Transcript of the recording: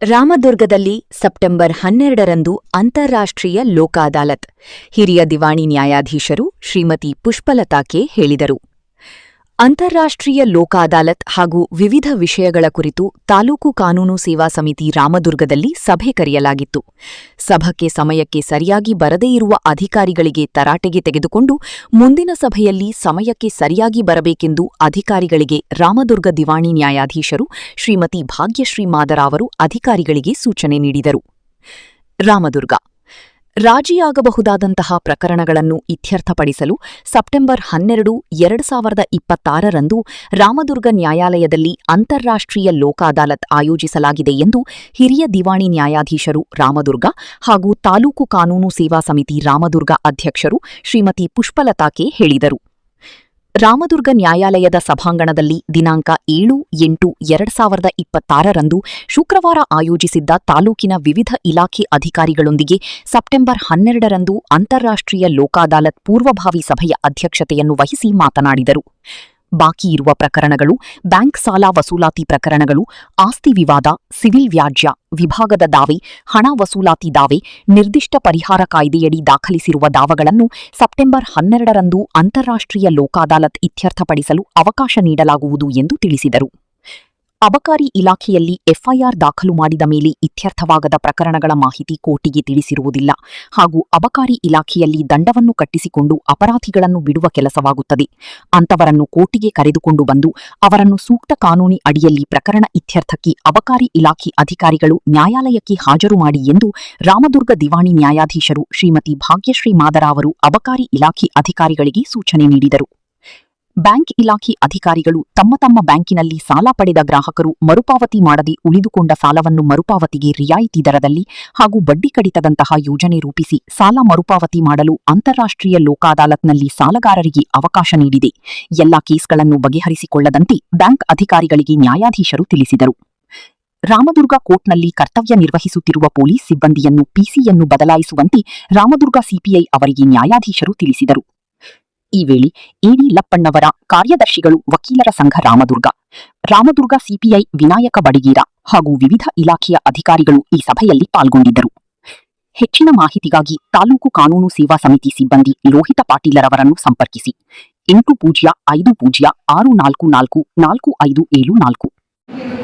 ರಾಮದುರ್ಗದಲ್ಲಿ September 12ರಂದು ಅಂತಾರಾಷ್ಟ್ರೀಯ ಲೋಕ ಅದಾಲತ್ ಹಿರಿಯ ದಿವಾಣಿ ನ್ಯಾಯಾಧೀಶರು ಶ್ರೀಮತಿ ಪುಷ್ಪಲತಾ ಕೆ ಹೇಳಿದರು. ಅಂತಾರಾಷ್ಟ್ರೀಯ ಲೋಕ ಅದಾಲತ್ ಹಾಗೂ ವಿವಿಧ ವಿಷಯಗಳ ಕುರಿತು ತಾಲೂಕು ಕಾನೂನು ಸೇವಾ ಸಮಿತಿ ರಾಮದುರ್ಗದಲ್ಲಿ ಸಭೆ ಕರೆಯಲಾಗಿತ್ತು. ಸಭಕ್ಕೆ ಸಮಯಕ್ಕೆ ಸರಿಯಾಗಿ ಬರದೇ ಇರುವ ಅಧಿಕಾರಿಗಳಿಗೆ ತರಾಟೆಗೆ ತೆಗೆದುಕೊಂಡು ಮುಂದಿನ ಸಭೆಯಲ್ಲಿ ಸಮಯಕ್ಕೆ ಸರಿಯಾಗಿ ಬರಬೇಕೆಂದು ಅಧಿಕಾರಿಗಳಿಗೆ ರಾಮದುರ್ಗ ದಿವಾಣಿ ನ್ಯಾಯಾಧೀಶರು ಶ್ರೀಮತಿ ಭಾಗ್ಯಶ್ರೀ ಮಾದರಾವರು ಅಧಿಕಾರಿಗಳಿಗೆ ಸೂಚನೆ ನೀಡಿದರು. ರಾಮದುರ್ಗ ರಾಜಿಯಾಗಬಹುದಾದಂತಹ ಪ್ರಕರಣಗಳನ್ನು ಇತ್ಯರ್ಥಪಡಿಸಲು ಸೆಪ್ಟೆಂಬರ್ 12, 2026ರಂದು ರಾಮದುರ್ಗ ನ್ಯಾಯಾಲಯದಲ್ಲಿ ಅಂತಾರಾಷ್ಟ್ರೀಯ ಲೋಕ ಅದಾಲತ್ ಆಯೋಜಿಸಲಾಗಿದೆ ಎಂದು ಹಿರಿಯ ದಿವಾಣಿ ನ್ಯಾಯಾಧೀಶರು ರಾಮದುರ್ಗ ಹಾಗೂ ತಾಲೂಕು ಕಾನೂನು ಸೇವಾ ಸಮಿತಿ ರಾಮದುರ್ಗ ಅಧ್ಯಕ್ಷರು ಶ್ರೀಮತಿ ಪುಷ್ಪಲತಾ ಕೆ ಹೇಳಿದರು. ರಾಮದುರ್ಗ ನ್ಯಾಯಾಲಯದ ಸಭಾಂಗಣದಲ್ಲಿ ದಿನಾಂಕ 7-8-2026ರಂದು ಶುಕ್ರವಾರ ಆಯೋಜಿಸಿದ್ದ ತಾಲೂಕಿನ ವಿವಿಧ ಇಲಾಖೆ ಅಧಿಕಾರಿಗಳೊಂದಿಗೆ ಸೆಪ್ಟೆಂಬರ್ 12ರಂದು ಅಂತಾರಾಷ್ಟ್ರೀಯ ಲೋಕ ಅದಾಲತ್ ಪೂರ್ವಭಾವಿ ಸಭೆಯ ಅಧ್ಯಕ್ಷತೆಯನ್ನು ವಹಿಸಿ ಮಾತನಾಡಿದರು. ಬಾಕಿ ಇರುವ ಪ್ರಕರಣಗಳು, ಬ್ಯಾಂಕ್ ಸಾಲ ವಸೂಲಾತಿ ಪ್ರಕರಣಗಳು, ಆಸ್ತಿ ವಿವಾದ, ಸಿವಿಲ್ ವ್ಯಾಜ್ಯ, ವಿಭಾಗದ ದಾವೆ, ಹಣ ವಸೂಲಾತಿ ದಾವೆ, ನಿರ್ದಿಷ್ಟ ಪರಿಹಾರ ಕಾಯ್ದೆಯಡಿ ದಾಖಲಿಸಿರುವ ದಾವಗಳನ್ನು ಸೆಪ್ಟೆಂಬರ್ 12ರಂದು ಅಂತಾರಾಷ್ಟ್ರೀಯ ಲೋಕ ಅದಾಲತ್ ಇತ್ಯರ್ಥಪಡಿಸಲು ಅವಕಾಶ ನೀಡಲಾಗುವುದು ಎಂದು ತಿಳಿಸಿದರು. ಅಬಕಾರಿ ಇಲಾಖೆಯಲ್ಲಿ ಎಫ್ಐಆರ್ ದಾಖಲು ಮಾಡಿದ ಮೇಲೆ ಇತ್ಯರ್ಥವಾಗದ ಪ್ರಕರಣಗಳ ಮಾಹಿತಿ ಕೋರ್ಟಿಗೆ ತಿಳಿಸಿರುವುದಿಲ್ಲ ಹಾಗೂ ಅಬಕಾರಿ ಇಲಾಖೆಯಲ್ಲಿ ದಂಡವನ್ನು ಕಟ್ಟಿಸಿಕೊಂಡು ಅಪರಾಧಿಗಳನ್ನು ಬಿಡುವ ಕೆಲಸವಾಗುತ್ತದೆ. ಅಂತವರನ್ನು ಕೋರ್ಟಿಗೆ ಕರೆದುಕೊಂಡು ಬಂದು ಅವರನ್ನು ಸೂಕ್ತ ಕಾನೂನಿ ಅಡಿಯಲ್ಲಿ ಪ್ರಕರಣ ಇತ್ಯರ್ಥಕ್ಕೆ ಅಬಕಾರಿ ಇಲಾಖೆ ಅಧಿಕಾರಿಗಳು ನ್ಯಾಯಾಲಯಕ್ಕೆ ಹಾಜರು ಮಾಡಿ ಎಂದು ರಾಮದುರ್ಗ ದಿವಾಣಿ ನ್ಯಾಯಾಧೀಶರು ಶ್ರೀಮತಿ ಭಾಗ್ಯಶ್ರೀ ಮಾದರಾವರು ಅಬಕಾರಿ ಇಲಾಖೆ ಅಧಿಕಾರಿಗಳಿಗೆ ಸೂಚನೆ ನೀಡಿದರು. ಬ್ಯಾಂಕ್ ಇಲಾಖೆ ಅಧಿಕಾರಿಗಳು ತಮ್ಮ ತಮ್ಮ ಬ್ಯಾಂಕಿನಲ್ಲಿ ಸಾಲ ಪಡೆದ ಗ್ರಾಹಕರು ಮರುಪಾವತಿ ಮಾಡದೆ ಉಳಿದುಕೊಂಡ ಸಾಲವನ್ನು ಮರುಪಾವತಿಗೆ ರಿಯಾಯಿತಿ ದರದಲ್ಲಿ ಹಾಗೂ ಬಡ್ಡಿ ಕಡಿತದಂತಹ ಯೋಜನೆ ರೂಪಿಸಿ ಸಾಲ ಮರುಪಾವತಿ ಮಾಡಲು ಅಂತಾರಾಷ್ಟ್ರೀಯ ಲೋಕ ಅದಾಲತ್ನಲ್ಲಿ ಸಾಲಗಾರರಿಗೆ ಅವಕಾಶ ನೀಡಿದೆ. ಎಲ್ಲಾ ಕೇಸ್ಗಳನ್ನು ಬಗೆಹರಿಸಿಕೊಳ್ಳದಂತೆ ಬ್ಯಾಂಕ್ ಅಧಿಕಾರಿಗಳಿಗೆ ನ್ಯಾಯಾಧೀಶರು ತಿಳಿಸಿದರು. ರಾಮದುರ್ಗ ಕೋರ್ಟ್ನಲ್ಲಿ ಕರ್ತವ್ಯ ನಿರ್ವಹಿಸುತ್ತಿರುವ ಪೊಲೀಸ್ ಸಿಬ್ಬಂದಿಯನ್ನು ಪಿಸಿಯನ್ನು ಬದಲಾಯಿಸುವಂತೆ ರಾಮದುರ್ಗ ಸಿಪಿಐ ಅವರಿಗೆ ನ್ಯಾಯಾಧೀಶರು ತಿಳಿಸಿದರು. ಈ ವೇಳೆ ಎಡಿ ಲಪ್ಪಣ್ಣವರ, ಕಾರ್ಯದರ್ಶಿಗಳು, ವಕೀಲರ ಸಂಘ ರಾಮದುರ್ಗ ಸಿಪಿಐ ವಿನಾಯಕ ಬಡಿಗೇರ ಹಾಗೂ ವಿವಿಧ ಇಲಾಖೆಯ ಅಧಿಕಾರಿಗಳು ಈ ಸಭೆಯಲ್ಲಿ ಪಾಲ್ಗೊಂಡಿದ್ದರು. ಹೆಚ್ಚಿನ ಮಾಹಿತಿಗಾಗಿ ತಾಲೂಕು ಕಾನೂನು ಸೇವಾ ಸಮಿತಿ ಸಿಬ್ಬಂದಿ ಲೋಹಿತ ಪಾಟೀಲರವರನ್ನು ಸಂಪರ್ಕಿಸಿ 805064444574.